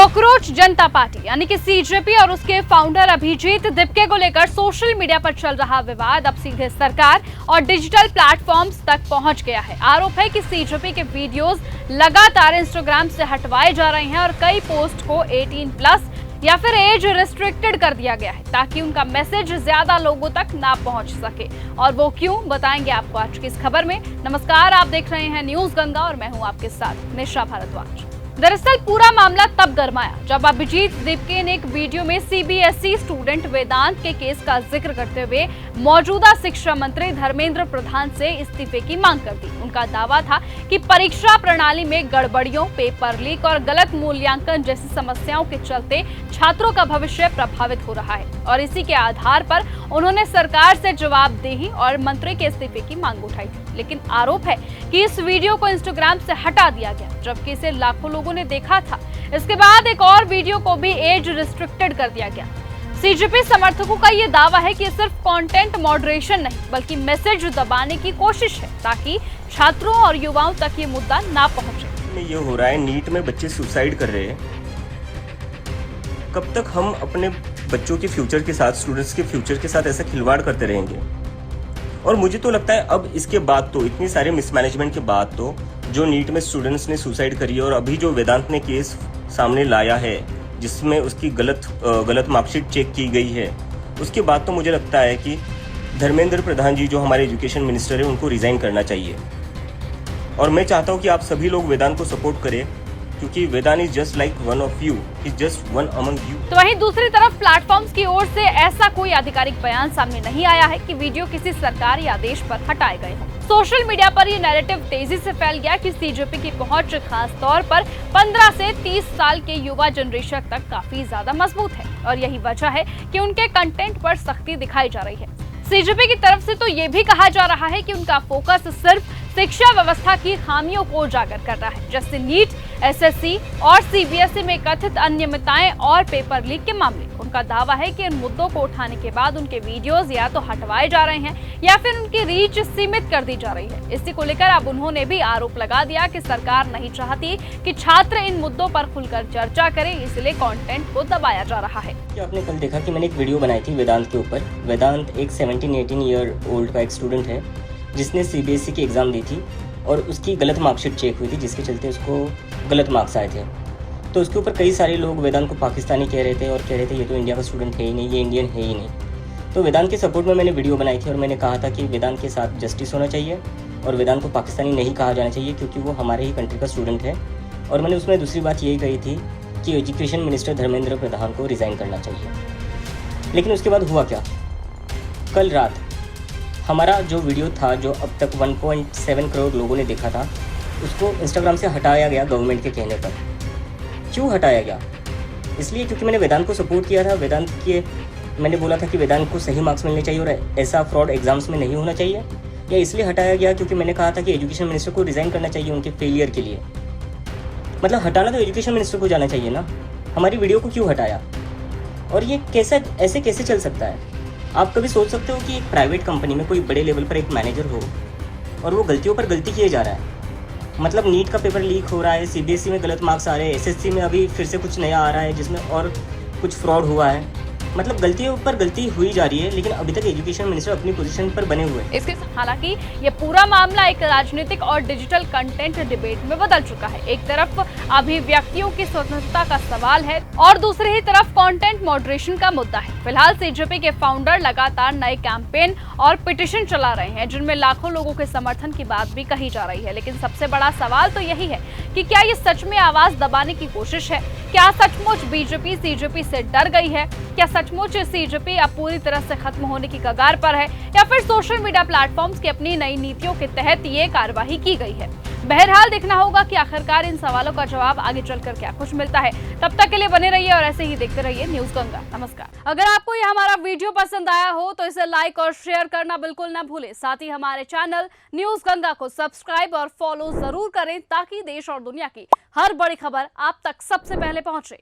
Cockroach जनता party यानी कि CJP और उसके फाउंडर अभिजीत दिपके को लेकर सोशल मीडिया पर चल रहा विवाद अब सीधे सरकार और डिजिटल प्लेटफॉर्म्स तक पहुंच गया है। आरोप है कि सीजेपी के वीडियोस लगातार इंस्टाग्राम से हटवाए जा रहे हैं और कई पोस्ट को 18+ या फिर एज रिस्ट्रिक्टेड कर दिया गया है ताकि उनका मैसेज ज्यादा लोगों तक ना पहुंच सके। और वो क्यों, बताएंगे आपको आज की इस खबर में। नमस्कार, आप देख रहे हैं न्यूज गंगा और मैं हूं आपके साथ निशा भारद्वाज। दरअसल पूरा मामला तब गरमाया जब अभिजीत दिपके ने एक वीडियो में सीबीएसई स्टूडेंट वेदांत के केस का जिक्र करते हुए मौजूदा शिक्षा मंत्री धर्मेंद्र प्रधान से इस्तीफे की मांग कर दी। उनका दावा था कि परीक्षा प्रणाली में गड़बड़ियों, पेपर लीक और गलत मूल्यांकन जैसी समस्याओं के चलते छात्रों का भविष्य प्रभावित हो रहा है और इसी के आधार पर उन्होंने सरकार से जवाबदेही और मंत्री के इस्तीफे की मांग उठाई थी। लेकिन आरोप है कि इस वीडियो को इंस्टाग्राम से हटा दिया गया जबकि इसे लाखों लोगों ने देखा था। इसके बाद एक और वीडियो को भी एज रिस्ट्रिक्टेड कर दिया गया। सीजेपी समर्थकों का ये दावा है कि सिर्फ कंटेंट मॉडरेशन नहीं बल्कि मैसेज दबाने की कोशिश है ताकि छात्रों और युवाओं तक ये मुद्दा ना पहुंचे। ये हो रहा है, नीट में बच्चे सुसाइड कर रहे हैं। कब तक हम अपने बच्चों के फ्यूचर के साथ, स्टूडेंट्स के फ्यूचर के साथ ऐसा खिलवाड़ करते रहेंगे? और मुझे तो लगता है अब इसके बाद तो, इतनी सारे मिसमैनेजमेंट के बाद तो, जो नीट में स्टूडेंट्स ने सुसाइड करी है और अभी जो वेदांत ने केस सामने लाया है जिसमें उसकी गलत मार्कशीट चेक की गई है, उसके बाद तो मुझे लगता है कि धर्मेंद्र प्रधान जी जो हमारे एजुकेशन मिनिस्टर है उनको रिजाइन करना चाहिए। और मैं चाहता हूँ कि आप सभी लोग वेदांत को सपोर्ट करें क्योंकि Vedant is just like one of you, is just one among you. तो वहीं दूसरी तरफ प्लेटफॉर्म्स की ओर से ऐसा कोई आधिकारिक बयान सामने नहीं आया है कि वीडियो किसी सरकारी आदेश पर हटाए गए हैं। सोशल मीडिया पर ये नैरेटिव तेजी से फैल गया कि सीजेपी की पहुंच खास तौर पर 15 से 30 साल के युवा जनरेशन तक काफी ज्यादा मजबूत है और यही वजह है कि उनके कंटेंट पर सख्ती दिखाई जा रही है। सीजेपी की तरफ से तो ये भी कहा जा रहा है कि उनका फोकस सिर्फ शिक्षा व्यवस्था की खामियों को उजागर कर रहा है, जैसे नीट, एसएससी और सीबीएसई में कथित अनियमितताएं और पेपर लीक के मामले। उनका दावा है कि इन मुद्दों को उठाने के बाद उनके वीडियोस या तो हटवाए जा रहे हैं या फिर उनकी रीच सीमित कर दी जा रही है। इसी को लेकर अब उन्होंने भी आरोप लगा दिया कि सरकार नहीं चाहती कि छात्र इन मुद्दों पर खुलकर चर्चा करें, इसलिए कंटेंट को दबाया जा रहा है। आपने कल देखा कि मैंने एक वीडियो बनाई थी वेदांत के ऊपर। वेदांत एक 17-18 ईयर ओल्ड का एक स्टूडेंट है जिसने सीबीएसई की एग्ज़ाम दी थी और उसकी गलत मार्कशीट चेक हुई थी जिसके चलते उसको गलत मार्क्स आए थे। तो उसके ऊपर कई सारे लोग वेदांत को पाकिस्तानी कह रहे थे और कह रहे थे ये तो इंडिया का स्टूडेंट है ही नहीं, ये इंडियन है ही नहीं। तो वेदांत के सपोर्ट में मैंने वीडियो बनाई थी और मैंने कहा था कि वेदांत के साथ जस्टिस होना चाहिए और वेदांत को पाकिस्तानी नहीं कहा जाना चाहिए क्योंकि वो हमारे ही कंट्री का स्टूडेंट है। और मैंने उसमें दूसरी बात यही कही थी कि एजुकेशन मिनिस्टर धर्मेंद्र प्रधान को रिज़ाइन करना चाहिए। लेकिन उसके बाद हुआ क्या? कल रात हमारा जो वीडियो था, जो अब तक 1.7 करोड़ लोगों ने देखा था, उसको इंस्टाग्राम से हटाया गया गवर्नमेंट के कहने पर। क्यों हटाया गया? इसलिए क्योंकि मैंने वेदांत को सपोर्ट किया था। मैंने बोला था कि वेदांत को सही मार्क्स मिलने चाहिए और ऐसा फ्रॉड एग्जाम्स में नहीं होना चाहिए। या इसलिए हटाया गया क्योंकि मैंने कहा था कि एजुकेशन मिनिस्टर को रिज़ाइन करना चाहिए उनके फेलियर के लिए। मतलब हटाना तो एजुकेशन मिनिस्टर को जाना चाहिए ना, हमारी वीडियो को क्यों हटाया? और ये ऐसे कैसे चल सकता है? आप कभी सोच सकते हो कि एक प्राइवेट कंपनी में कोई बड़े लेवल पर एक मैनेजर हो और वो गलतियों पर गलती किए जा रहा है। मतलब नीट का पेपर लीक हो रहा है, सीबीएसई में गलत मार्क्स आ रहे हैं, एसएससी में अभी फिर से कुछ नया आ रहा है जिसमें और कुछ फ्रॉड हुआ है। मतलब गलतियों पर गलती हुई जा रही है लेकिन अभी तक एजुकेशन मिनिस्टर अपनी पोजीशन पर बने हुए हैं। इसके हालांकि ये पूरा मामला एक राजनीतिक और डिजिटल कंटेंट डिबेट में बदल चुका है। एक तरफ अभिव्यक्तियों की स्वतंत्रता का सवाल है और दूसरी ही तरफ कंटेंट मॉडरेशन का मुद्दा है। फिलहाल सीजेपी के फाउंडर लगातार नए कैंपेन और पिटीशन चला रहे हैं जिनमें लाखों लोगों के समर्थन की बात भी कही जा रही है। लेकिन सबसे बड़ा सवाल तो यही है कि क्या ये सच में आवाज दबाने की कोशिश है? क्या सचमुच बीजेपी सीजेपी से डर गई है? क्या सचमुच सीजेपी अब पूरी तरह से खत्म होने की कगार पर है या फिर सोशल मीडिया प्लेटफॉर्म्स की अपनी नई नीतियों के तहत ये कार्रवाई की गई है? बहरहाल देखना होगा कि आखिरकार इन सवालों का जवाब आगे चलकर क्या कुछ मिलता है। तब तक के लिए बने रहिए और ऐसे ही देखते रहिए न्यूज गंगा। नमस्कार। अगर आपको ये हमारा वीडियो पसंद आया हो तो इसे लाइक और शेयर करना बिल्कुल ना भूलें। साथ ही हमारे चैनल न्यूज गंगा को सब्सक्राइब और फॉलो जरूर करें ताकि देश और दुनिया की हर बड़ी खबर आप तक सबसे पहले पहुंचे।